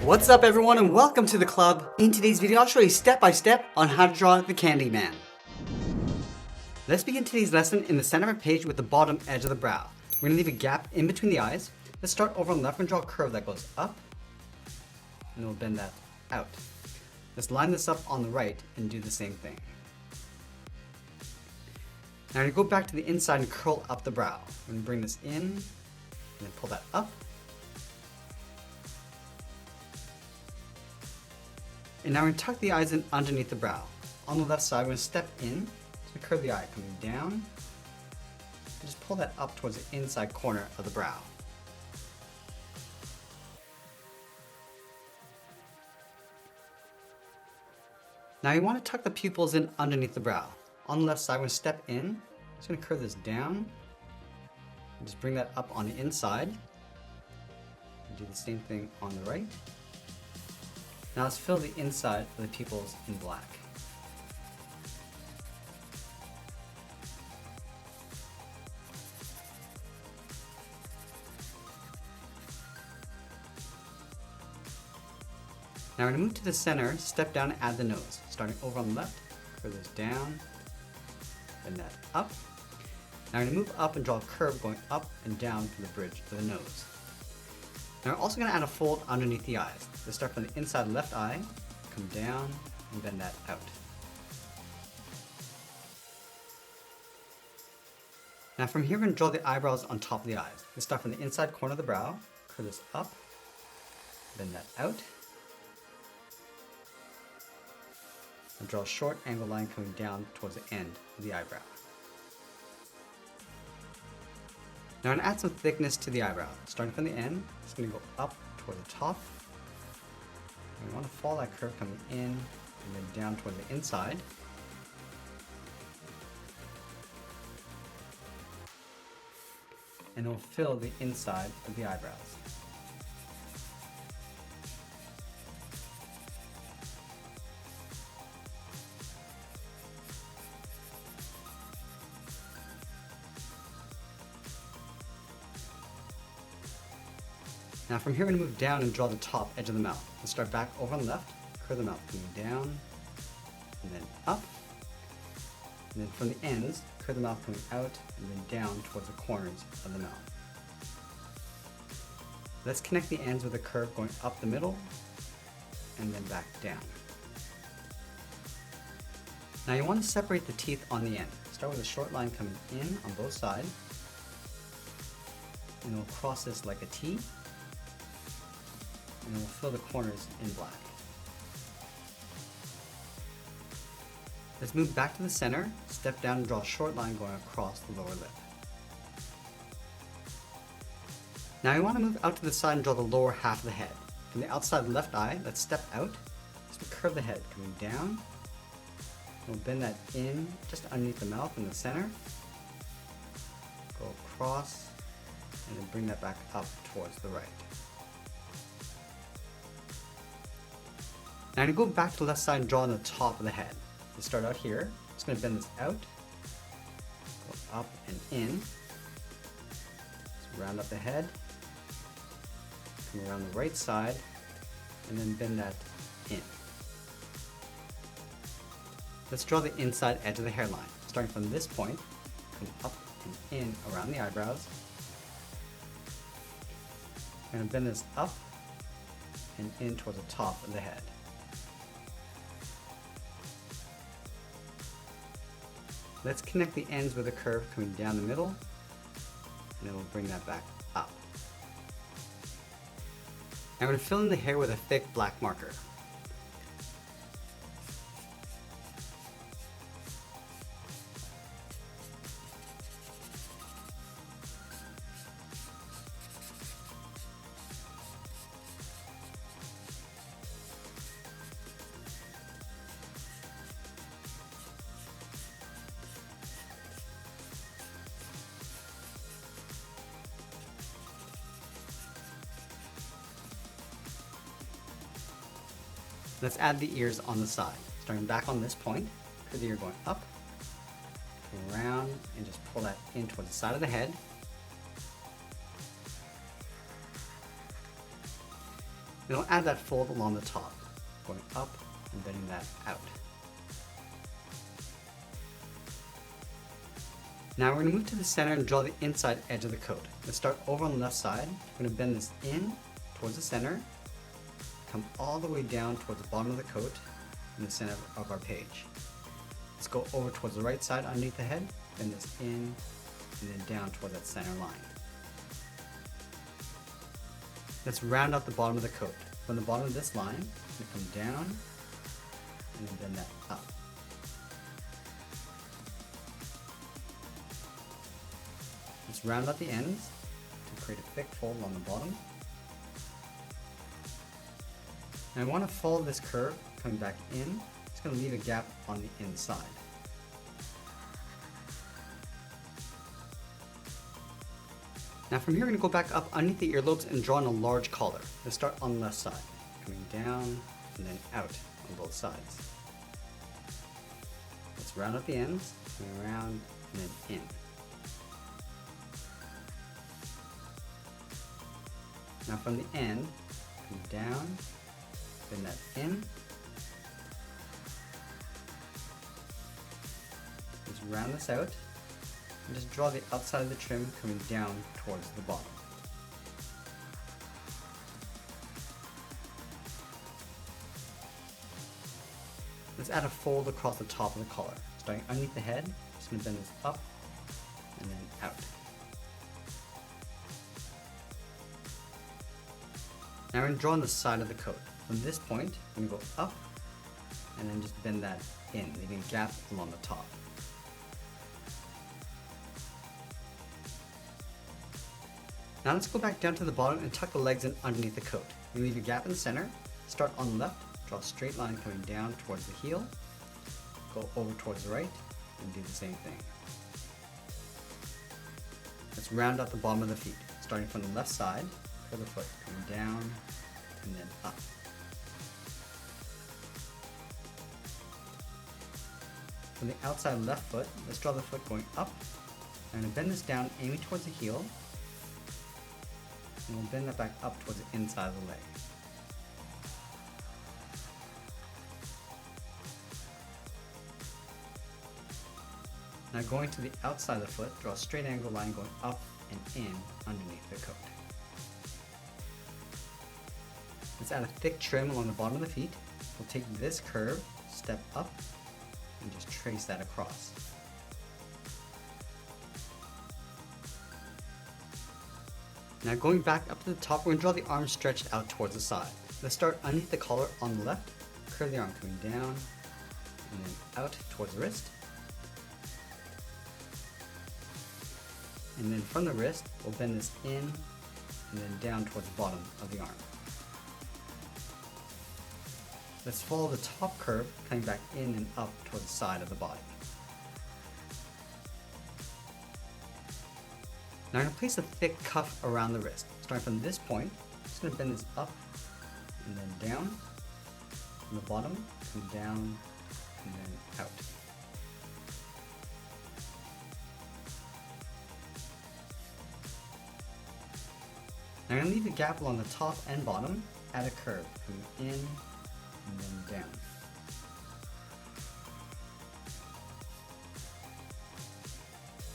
What's up everyone and welcome to the club. In today's video I'll show you step by step on how to draw the Candyman. Let's begin today's lesson in the center of the page with the bottom edge of the brow. We're going to leave a gap in between the eyes. Let's start over on the left and draw a curve that goes up, and then we'll bend that out. Let's line this up on the right and do the same thing. Now we're going to go back to the inside and curl up the brow. We're going to bring this in, and then pull that up. And now we're going to tuck the eyes in underneath the brow. On the left side, we're going to step in to curve the eye, coming down. And just pull that up towards the inside corner of the brow. Now you want to tuck the pupils in underneath the brow. On the left side, we're going to step in. Just going to curve this down. And just bring that up on the inside. And do the same thing on the right. Now let's fill the inside of the pupils in black. Now we're going to move to the center, step down and add the nose. Starting over on the left, curve this down, bend that up. Now we're going to move up and draw a curve going up and down to the bridge of the nose. Now we're also going to add a fold underneath the eyes. Let's start from the inside left eye, come down, and bend that out. Now from here we're going to draw the eyebrows on top of the eyes. Let's start from the inside corner of the brow, curve this up, bend that out. And draw a short angle line coming down towards the end of the eyebrow. Now I'm going to add some thickness to the eyebrow. Starting from the end, it's going to go up toward the top. And we want to follow that curve coming in and then down toward the inside. And it will fill the inside of the eyebrows. Now from here we're going to move down and draw the top edge of the mouth. Let's start back over on the left, curve the mouth coming down, and then up. And then from the ends, curve the mouth coming out, and then down towards the corners of the mouth. Let's connect the ends with a curve going up the middle, and then back down. Now you want to separate the teeth on the end. Start with a short line coming in on both sides, and we'll cross this like a T. And we'll fill the corners in black. Let's move back to the center, step down and draw a short line going across the lower lip. Now we want to move out to the side and draw the lower half of the head. From the outside left eye, let's step out. So we curve the head coming down. We'll bend that in just underneath the mouth in the center. Go across and then bring that back up towards the right. Now I'm going to go back to the left side and draw on the top of the head. Let's start out here. Just going to bend this out, go up and in. Just round up the head, come around the right side, and then bend that in. Let's draw the inside edge of the hairline. Starting from this point, come up and in around the eyebrows. I'm going to bend this up and in towards the top of the head. Let's connect the ends with a curve coming down the middle, and then we'll bring that back up. Now we're going to fill in the hair with a thick black marker. Let's add the ears on the side. Starting back on this point, curve the ear going up, come around, and just pull that in towards the side of the head. And I'll add that fold along the top, going up and bending that out. Now we're going to move to the center and draw the inside edge of the coat. Let's start over on the left side. We're going to bend this in towards the center, come all the way down towards the bottom of the coat in the center of our page. Let's go over towards the right side underneath the head, bend this in and then down towards that center line. Let's round out the bottom of the coat. From the bottom of this line, we come down and then bend that up. Let's round out the ends to create a thick fold on the bottom. And I want to follow this curve coming back in. It's going to leave a gap on the inside. Now from here, we're going to go back up underneath the earlobes and draw in a large collar. Let's start on the left side, coming down and then out on both sides. Let's round up the ends, coming around and then in. Now from the end, come down, bend that in. Just round this out and just draw the outside of the trim coming down towards the bottom. Let's add a fold across the top of the collar. Starting underneath the head, just going to bend this up and then out. Now we're going to draw on the side of the coat. From this point, we're going to go up and then just bend that in, leaving a gap along the top. Now let's go back down to the bottom and tuck the legs in underneath the coat. We leave a gap in the center, start on the left, draw a straight line coming down towards the heel, go over towards the right, and do the same thing. Let's round out the bottom of the feet, starting from the left side, curl the foot coming down and then up. From the outside left foot, let's draw the foot going up. I'm going to bend this down, aiming towards the heel, and we'll bend that back up towards the inside of the leg. Now going to the outside of the foot, draw a straight angle line going up and in underneath the coat. Let's add a thick trim along the bottom of the feet. We'll take this curve, step up, and just trace that across. Now going back up to the top, we're going to draw the arm stretched out towards the side. Let's start underneath the collar on the left, curve the arm coming down, and then out towards the wrist. And then from the wrist, we'll bend this in and then down towards the bottom of the arm. Let's follow the top curve, coming back in and up towards the side of the body. Now I'm going to place a thick cuff around the wrist. Starting from this point, I'm just going to bend this up and then down. From the bottom, come down and then out. Now I'm going to leave a gap along the top and bottom, add a curve, coming in and then down.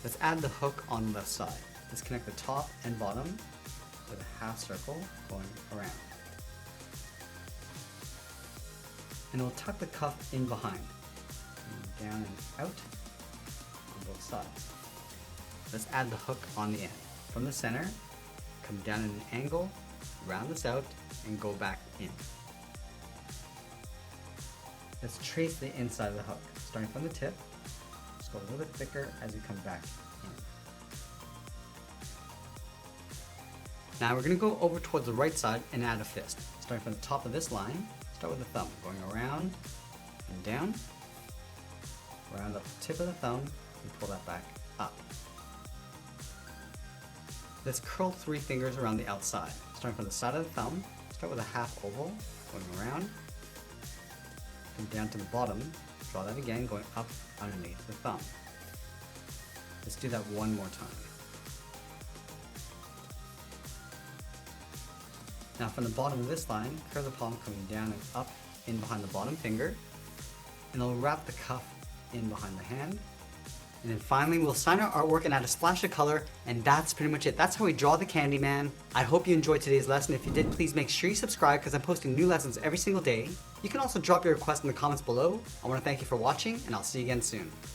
Let's add the hook on the left side. Let's connect the top and bottom with a half circle going around. And we'll tuck the cuff in behind, and down and out on both sides. Let's add the hook on the end. From the center, come down at an angle, round this out, and go back in. Let's trace the inside of the hook, starting from the tip. Just go a little bit thicker as we come back in. Now we're going to go over towards the right side and add a fist. Starting from the top of this line, start with the thumb, going around and down, round up the tip of the thumb, and pull that back up. Let's curl 3 fingers around the outside. Starting from the side of the thumb, start with a half oval, going around, come down to the bottom, draw that again, going up underneath the thumb. Let's do that one more time. Now from the bottom of this line, curve the palm coming down and up in behind the bottom finger. And then we'll wrap the cuff in behind the hand. And then finally, we'll sign our artwork and add a splash of color, and that's pretty much it. That's how we draw the Candyman. I hope you enjoyed today's lesson. If you did, please make sure you subscribe because I'm posting new lessons every single day. You can also drop your request in the comments below. I want to thank you for watching, and I'll see you again soon.